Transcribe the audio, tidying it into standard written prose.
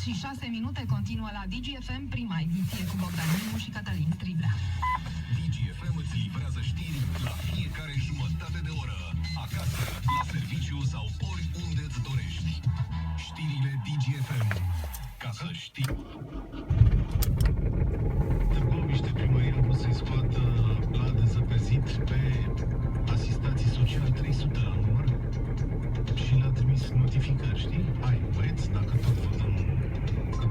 și 6 minute continuă la DGFM prima ediție cu Bogdan Mimu și Cătălin Striblea. DGFM îți livrează știri la fiecare jumătate de oră, acasă, la serviciu sau oriunde îți dorești. Știrile DGFM. Ca să știi.